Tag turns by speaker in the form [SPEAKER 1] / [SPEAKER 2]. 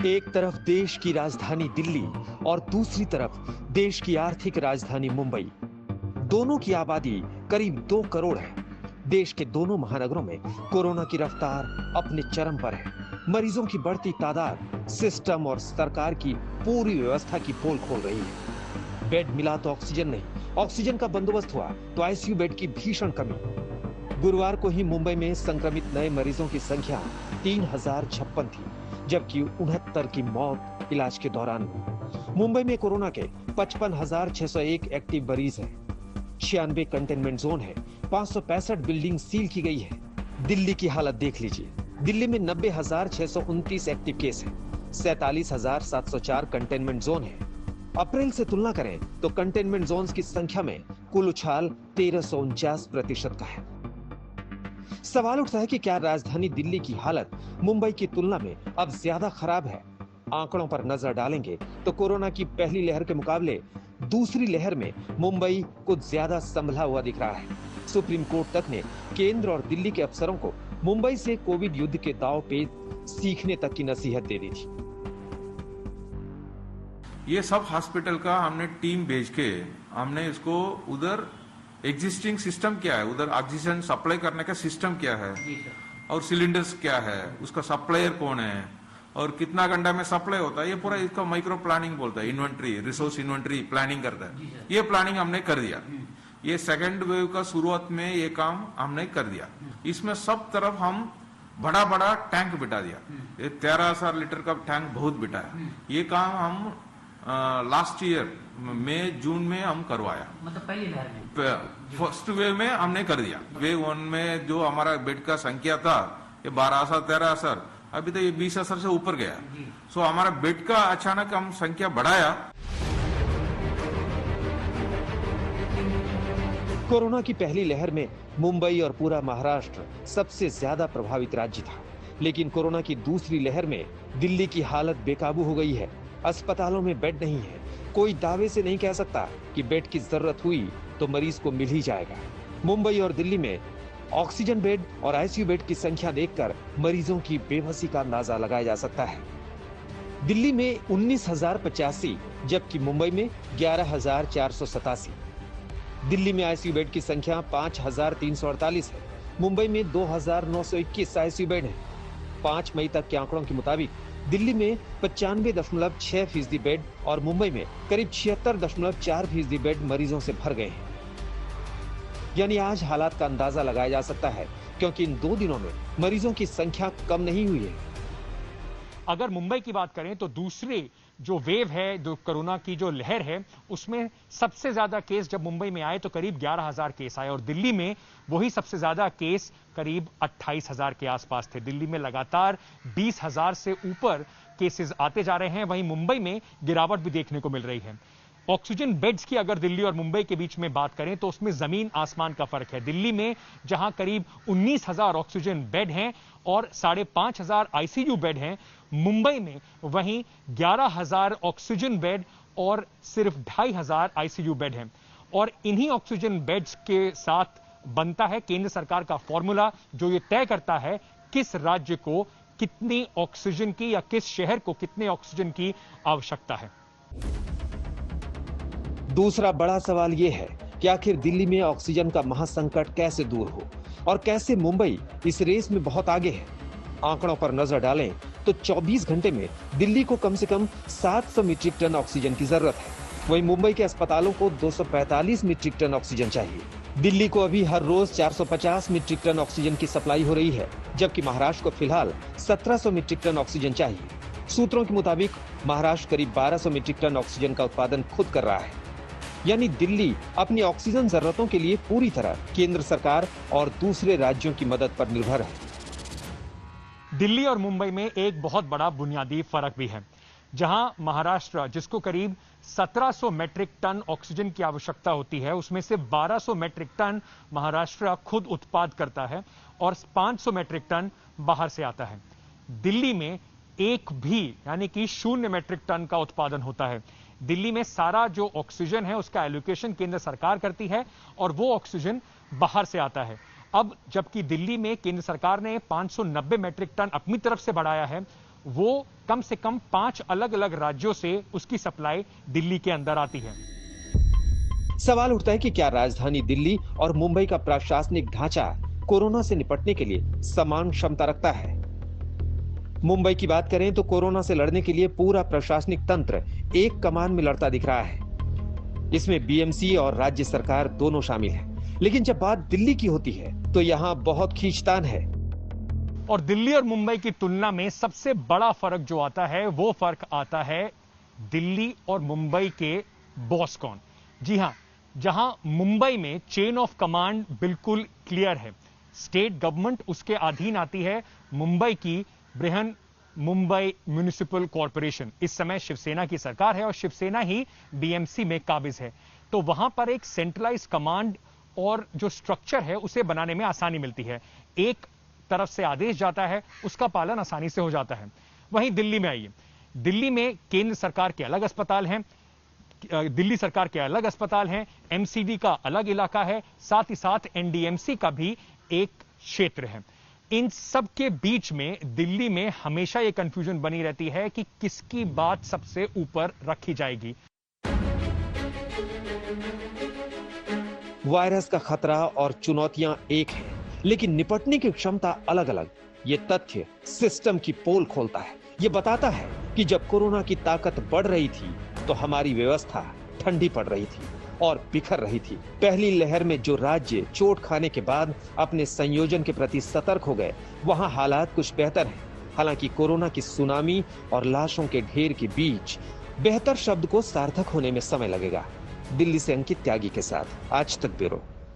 [SPEAKER 1] एक तरफ देश की राजधानी दिल्ली और दूसरी तरफ देश की आर्थिक राजधानी मुंबई। दोनों की आबादी करीब 2 करोड़ है। देश के दोनों महानगरों में कोरोना की रफ्तार अपने चरम पर है। मरीजों की बढ़ती तादाद सिस्टम और सरकार की पूरी व्यवस्था की पोल खोल रही है। बेड मिला तो ऑक्सीजन नहीं, ऑक्सीजन का बंदोबस्त हुआ तो आईसीयू बेड की भीषण कमी। गुरुवार को ही मुंबई में संक्रमित नए मरीजों की संख्या 3056 थी, जबकि 69 की मौत इलाज के दौरान हुई। मुंबई में कोरोना के 55,601 एक्टिव मरीज हैं। 96 कंटेनमेंट जोन है। 565 बिल्डिंग सील की गई है। दिल्ली की हालत देख लीजिए। दिल्ली में 90,629 एक्टिव केस है। 47,704 कंटेनमेंट जोन है। अप्रैल से तुलना करें तो कंटेनमेंट जोन्स की संख्या में कुल उछाल 1349% का है। सवाल उठता है कि क्या राजधानी दिल्ली की हालत मुंबई की तुलना में अब ज्यादा खराब है? आंकड़ों पर नजर डालेंगे तो कोरोना की पहली लहर के मुकाबले दूसरी लहर में मुंबई कुछ ज्यादा संभला हुआ दिख रहा है। सुप्रीम कोर्ट तक ने केंद्र और दिल्ली के अफसरों को मुंबई से कोविड युद्ध के दांव पे सीखने तक की नसीहत दे दी थी।
[SPEAKER 2] ये सब हॉस्पिटल का हमने टीम भेज के हमने इसको उधर एग्जिस्टिंग सिस्टम क्या है, उधर ऑक्सीजन सप्लाई करने का सिस्टम क्या है और सिलेंडर्स क्या है, उसका सप्लायर कौन है और कितना घंटा में सप्लाई होता है, ये पूरा इसका माइक्रो प्लानिंग बोलता है। इन्वेंट्री, रिसोर्स इन्वेंट्री प्लानिंग करता है। ये प्लानिंग हमने कर दिया। ये सेकेंड वेव का शुरुआत में ये काम हमने कर दिया। इसमें सब तरफ हम बड़ा बड़ा टैंक बिठा दिया। ये 13,000 लीटर का टैंक बहुत बिठाया। ये काम हम लास्ट ईयर मई जून में हम करवाया।
[SPEAKER 3] मतलब पहली लहर में
[SPEAKER 2] फर्स्ट वेव में हमने कर दिया। वेव 1 में जो हमारा बेड का संख्या था ये 12,000 13,000, अभी तो ये 20,000 से ऊपर गया। सो हमारा बेड का अचानक हम संख्या बढ़ाया।
[SPEAKER 1] कोरोना की पहली लहर में मुंबई और पूरा महाराष्ट्र सबसे ज्यादा प्रभावित राज्य था, लेकिन कोरोना की दूसरी लहर में दिल्ली की हालत बेकाबू हो गई है। अस्पतालों में बेड नहीं है। कोई दावे से नहीं कह सकता कि बेड की जरूरत हुई तो मरीज को मिल ही जाएगा। मुंबई और दिल्ली में ऑक्सीजन बेड और आईसीयू बेड की संख्या देखकर मरीजों की बेबसी का अंदाजा लगाया जा सकता है। दिल्ली में 19,085 जबकि मुंबई में 11,487। दिल्ली में आईसीयू बेड की संख्या 5,348 है। मुंबई में 2,921 आईसीयू बेड है। 5 मई तक के आंकड़ों के मुताबिक दिल्ली में 95.6% बेड और मुंबई में करीब 76.4% बेड मरीजों से भर गए हैं। यानी आज हालात का अंदाजा लगाया जा सकता है, क्योंकि इन 2 दिनों में मरीजों की संख्या कम नहीं हुई है।
[SPEAKER 4] अगर मुंबई की बात करें तो दूसरी जो वेव है, जो कोरोना की जो लहर है, उसमें सबसे ज्यादा केस जब मुंबई में आए तो करीब 11,000 केस आए और दिल्ली में वही सबसे ज्यादा केस करीब 28,000 के आसपास थे। दिल्ली में लगातार 20,000 से ऊपर केसेस आते जा रहे हैं। वहीं मुंबई में गिरावट भी देखने को मिल रही है। ऑक्सीजन बेड्स की अगर दिल्ली और मुंबई के बीच में बात करें तो उसमें जमीन आसमान का फर्क है। दिल्ली में जहां करीब 19,000 ऑक्सीजन बेड हैं और 5,500 आईसीयू बेड हैं, मुंबई में वहीं 11,000 ऑक्सीजन बेड और सिर्फ 2,500 आईसीयू बेड हैं। और इन्हीं ऑक्सीजन बेड्स के साथ बनता है केंद्र सरकार का फॉर्मूला, जो ये तय करता है किस राज्य को कितनी ऑक्सीजन की या किस शहर को कितने ऑक्सीजन की आवश्यकता है।
[SPEAKER 1] दूसरा बड़ा सवाल यह है कि आखिर दिल्ली में ऑक्सीजन का महासंकट कैसे दूर हो और कैसे मुंबई इस रेस में बहुत आगे है। आंकड़ों पर नजर डालें तो 24 घंटे में दिल्ली को कम से कम 700 मीट्रिक टन ऑक्सीजन की जरूरत है। वहीं मुंबई के अस्पतालों को 245 मीट्रिक टन ऑक्सीजन चाहिए। दिल्ली को अभी हर रोज 450 मीट्रिक टन ऑक्सीजन की सप्लाई हो रही है, जबकि महाराष्ट्र को फिलहाल 1700 मीट्रिक टन ऑक्सीजन चाहिए। सूत्रों के मुताबिक महाराष्ट्र करीब 1200 मीट्रिक टन ऑक्सीजन का उत्पादन खुद कर रहा है। यानी दिल्ली अपनी ऑक्सीजन जरूरतों के लिए पूरी तरह केंद्र सरकार और दूसरे राज्यों की मदद पर निर्भर है।
[SPEAKER 4] दिल्ली और मुंबई में एक बहुत बड़ा बुनियादी फर्क भी है। जहां महाराष्ट्र, जिसको करीब 1700 मैट्रिक टन ऑक्सीजन की आवश्यकता होती है, उसमें से 1200 मैट्रिक टन महाराष्ट्र खुद उत्पाद करता है और 500 मैट्रिक टन बाहर से आता है। दिल्ली में एक भी यानी कि 0 मैट्रिक टन का उत्पादन होता है। दिल्ली में सारा जो ऑक्सीजन है उसका एलोकेशन केंद्र सरकार करती है और वो ऑक्सीजन बाहर से आता है। अब जबकि दिल्ली में केंद्र सरकार ने 590 मैट्रिक टन अपनी तरफ से बढ़ाया है, वो कम से कम 5 अलग अलग राज्यों से उसकी सप्लाई दिल्ली के अंदर आती है।
[SPEAKER 1] सवाल उठता है कि क्या राजधानी दिल्ली और मुंबई का प्रशासनिक ढांचा कोरोना से निपटने के लिए समान क्षमता रखता है? मुंबई की बात करें तो कोरोना से लड़ने के लिए पूरा प्रशासनिक तंत्र एक कमान में लड़ता दिख रहा है। इसमें बीएमसी और राज्य सरकार दोनों शामिल हैं। लेकिन जब बात दिल्ली की होती है तो यहां बहुत खींचतान है।
[SPEAKER 4] और दिल्ली और मुंबई की तुलना में सबसे बड़ा फर्क जो आता है वो फर्क आता है दिल्ली और मुंबई के बॉस कौन। जी हां, जहां मुंबई में चेन ऑफ कमांड बिल्कुल क्लियर है, स्टेट गवर्नमेंट उसके अधीन आती है। मुंबई की बृहन मुंबई म्युनिसिपल कॉरपोरेशन इस समय शिवसेना की सरकार है और शिवसेना ही बीएमसी में काबिज है। तो वहां पर एक सेंट्रलाइज कमांड और जो स्ट्रक्चर है उसे बनाने में आसानी मिलती है। एक तरफ से आदेश जाता है, उसका पालन आसानी से हो जाता है। वहीं दिल्ली में आइए, दिल्ली में केंद्र सरकार के अलग अस्पताल हैं, दिल्ली सरकार के अलग अस्पताल हैं, एमसीडी का अलग इलाका है, साथ ही साथ एनडीएमसी का भी एक क्षेत्र है। इन सब के बीच में दिल्ली में हमेशा यह कंफ्यूजन बनी रहती है कि किसकी बात सबसे ऊपर रखी जाएगी।
[SPEAKER 1] वायरस का खतरा और चुनौतियां एक हैं, लेकिन निपटने की क्षमता अलग अलग। ये तथ्य सिस्टम की पोल खोलता है। ये बताता है कि जब कोरोना की ताकत बढ़ रही थी तो हमारी व्यवस्था ठंडी पड़ रही थी और बिखर रही थी। पहली लहर में जो राज्य चोट खाने के बाद अपने संयोजन के प्रति सतर्क हो गए, वहां हालात कुछ बेहतर हैं। हालांकि कोरोना की सुनामी और लाशों के ढेर के बीच बेहतर शब्द को सार्थक होने में समय लगेगा। दिल्ली से अंकित त्यागी के साथ आज तक ब्यूरो।